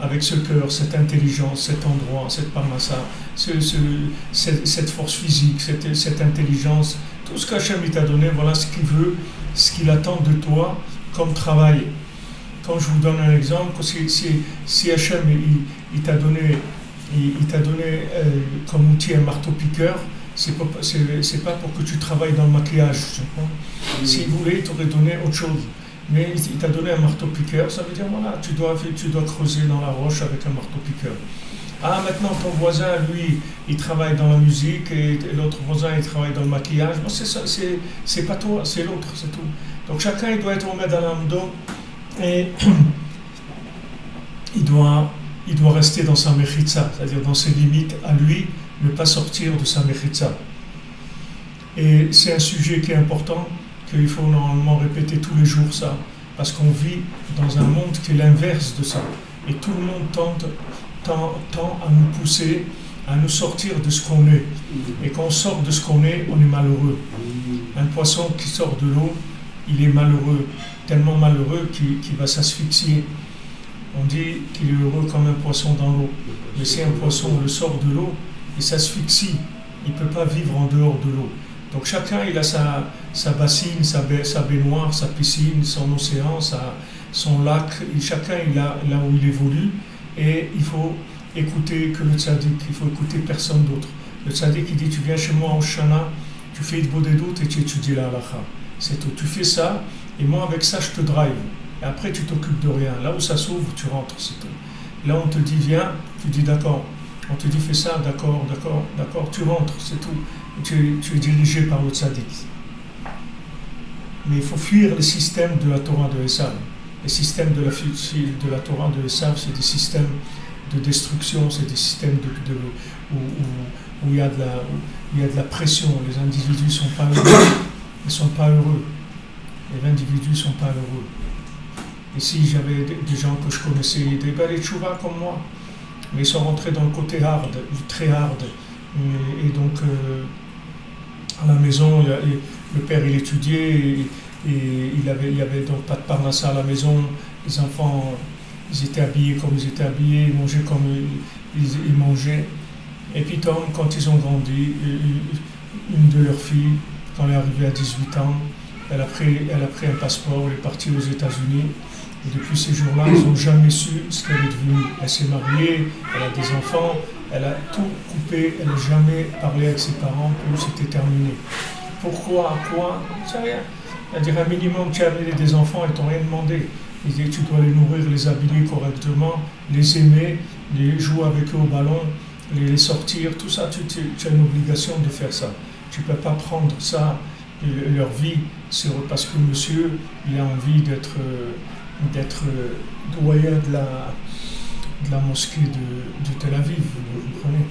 avec ce cœur, cette intelligence, cet endroit, cette parnassa, cette force physique, cette intelligence, tout ce qu'Hachem t'a donné, voilà ce qu'il veut, ce qu'il attend de toi comme travail. Quand je vous donne un exemple, si Hachem il t'a donné, comme outil un marteau-piqueur, c'est pas pour que tu travailles dans le maquillage. S'il voulait, il t'aurait donné autre chose. Mais il t'a donné un marteau-piqueur, ça veut dire voilà, tu dois creuser dans la roche avec un marteau-piqueur. Ah, maintenant ton voisin, lui, il travaille dans la musique et l'autre voisin, il travaille dans le maquillage. Bon, c'est pas toi, c'est l'autre, c'est tout. Donc chacun, il doit être au dans l'amdo et il doit rester dans sa mechitza, c'est-à-dire dans ses limites à lui, ne pas sortir de sa mechitza. Et c'est un sujet qui est important, qu'il faut normalement répéter tous les jours ça, parce qu'on vit dans un monde qui est l'inverse de ça. Et tout le monde tend à nous pousser, à nous sortir de ce qu'on est. Et quand on sort de ce qu'on est, on est malheureux. Un poisson qui sort de l'eau, il est malheureux, tellement malheureux qu'il va s'asphyxier. On dit qu'il est heureux comme un poisson dans l'eau. Mais si un poisson le sort de l'eau, il s'asphyxie. Il ne peut pas vivre en dehors de l'eau. Donc chacun il a sa bassine, sa baignoire, sa piscine, son océan, son lac. Et chacun il a là où il évolue. Et il faut écouter que le tzaddik, il faut écouter personne d'autre. Le tzaddik il dit tu viens chez moi en Shana, tu fais de beaux doutes et tu étudies la halakha. C'est tout. Tu fais ça et moi avec ça je te drive. Et après tu t'occupes de rien. Là où ça s'ouvre, tu rentres, c'est tout. Là on te dit viens, tu dis d'accord. On te dit fais ça, d'accord, tu rentres, c'est tout. Tu es dirigé par le tzaddik. Mais il faut fuir le système de la Torah de Esav. Les systèmes de la Torah de Esav, c'est des systèmes de destruction, c'est des systèmes où il y a de la pression. Les individus ne sont pas heureux. Ils ne sont pas heureux. Les individus ne sont pas heureux. Et si j'avais des gens que je connaissais, des belles tchouva comme moi, mais ils sont rentrés dans le côté hard, très hard. Et donc, à la maison, le père il étudiait, et il y avait donc pas de parnassa à la maison. Les enfants, ils étaient habillés comme ils étaient habillés, ils mangeaient comme ils mangeaient. Et puis, quand ils ont grandi, une de leurs filles, quand elle est arrivée à 18 ans, elle a pris un passeport, elle est partie aux États-Unis. Et depuis ces jours-là, ils n'ont jamais su ce qu'elle est devenue. Elle s'est mariée, elle a des enfants, elle a tout coupé, elle n'a jamais parlé avec ses parents, puis c'était terminé. Pourquoi? Quoi? C'est rien. C'est-à-dire un minimum, tu as amené des enfants, ils ne t'ont rien demandé. Ils disent tu dois les nourrir, les habiller correctement, les aimer, les jouer avec eux au ballon, les sortir, tout ça, tu as une obligation de faire ça. Tu ne peux pas prendre ça, leur vie, parce que monsieur, il a envie d'être doyen de la mosquée de Tel Aviv, vous comprenez?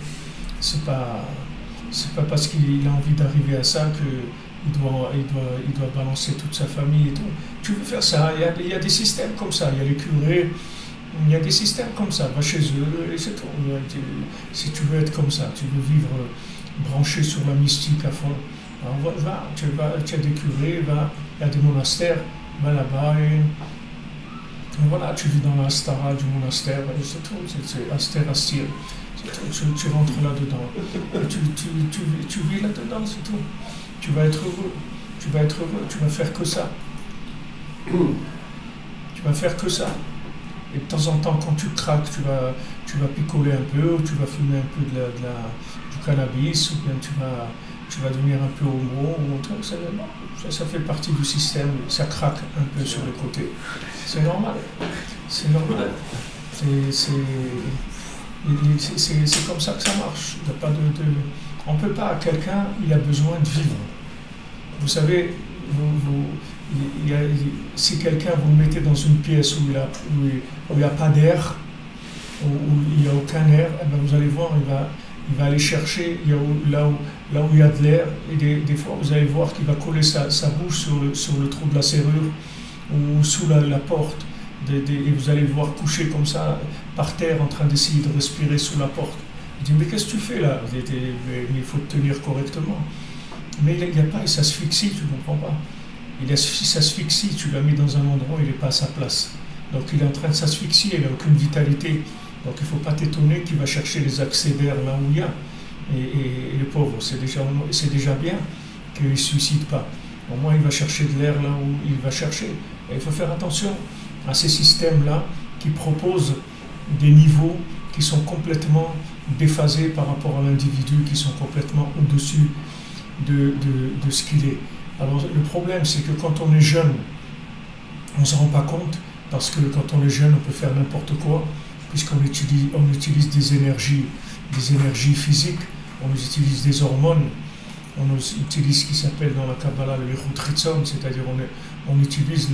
C'est pas parce qu'il a envie d'arriver à ça qu'il doit balancer toute sa famille et tout. Tu veux faire ça, il y a des systèmes comme ça, il y a les curés, il y a des systèmes comme ça, va chez eux et c'est tout. Si tu veux être comme ça, tu veux vivre branché sur la mystique à fond, alors tu as des curés, il y a des monastères, va là-bas et voilà, tu vis dans la stara du monastère, c'est tout, c'est Aster Astir, tu rentres là-dedans, tu vis là-dedans, c'est tout. Tu vas être heureux, tu vas faire que ça. Tu vas faire que ça. Et de temps en temps, quand tu craques, tu vas picoler un peu, ou tu vas fumer un peu du cannabis, ou bien tu vas devenir un peu homo, ou autre, ça fait partie du système, ça craque un peu sur le côté. C'est normal. C'est normal. C'est comme ça que ça marche. Il y a pas on ne peut pas, quelqu'un, il a besoin de vivre. Vous savez, si quelqu'un, vous le mettez dans une pièce où il n'y a pas d'air, où il n'y a aucun air, eh bien vous allez voir, il va aller chercher là où il y a de l'air, et des fois vous allez voir qu'il va coller sa bouche sur le trou de la serrure ou sous la porte, et vous allez le voir coucher comme ça par terre en train d'essayer de respirer sous la porte. Il dit mais qu'est-ce que tu fais là? Mais il faut te tenir correctement. Mais il n'y a pas, il s'asphyxie, tu ne comprends pas. Il s'asphyxie, tu l'as mis dans un endroit où il n'est pas à sa place. Donc il est en train de s'asphyxier, il n'a aucune vitalité. Donc il ne faut pas t'étonner qu'il va chercher les accès d'air là où il y a. Et le pauvre, c'est déjà bien qu'il ne se suicide pas. Au moins il va chercher de l'air là où il va chercher. Et il faut faire attention à ces systèmes-là qui proposent des niveaux qui sont complètement déphasés par rapport à l'individu, qui sont complètement au-dessus de ce qu'il est. Alors le problème, c'est que quand on est jeune, on ne se rend pas compte, parce que quand on est jeune, on peut faire n'importe quoi, puisqu'on utilise des énergies physiques, on utilise des hormones, on utilise ce qui s'appelle dans la Kabbalah le Yichud Chitzon, c'est-à-dire on utilise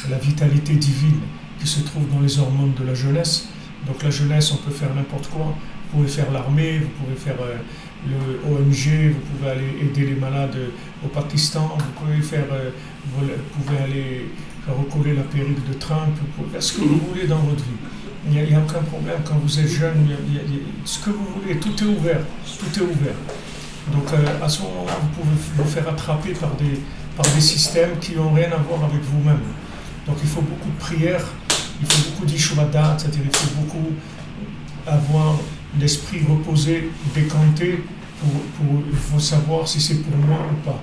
la vitalité divine qui se trouve dans les hormones de la jeunesse. Donc la jeunesse, on peut faire n'importe quoi. Vous pouvez faire l'armée, vous pouvez faire le ONG, vous pouvez aller aider les malades au Pakistan, vous pouvez aller recoller la perruque de Trump, vous pouvez faire ce que vous voulez dans votre vie. Il n'y a aucun problème quand vous êtes jeune, ce que vous voulez, tout est ouvert, tout est ouvert. Donc à ce moment-là, vous pouvez vous faire attraper par des systèmes qui n'ont rien à voir avec vous-même. Donc il faut beaucoup de prières, il faut beaucoup d'ishwadat, c'est-à-dire il faut beaucoup avoir l'esprit reposé, décanté, il faut savoir si c'est pour moi ou pas.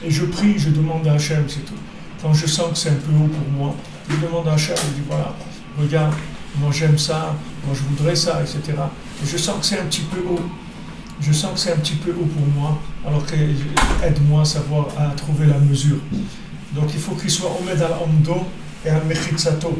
Et je prie, je demande à Hachem, c'est tout. Quand je sens que c'est un peu haut pour moi, je demande à Hachem, je dis voilà, regarde, moi j'aime ça, moi je voudrais ça, etc. Et je sens que c'est un petit peu haut. Je sens que c'est un petit peu haut pour moi, alors aide-moi à trouver la mesure. Donc il faut qu'il soit Omed al-Amdo et al-Mechitzato.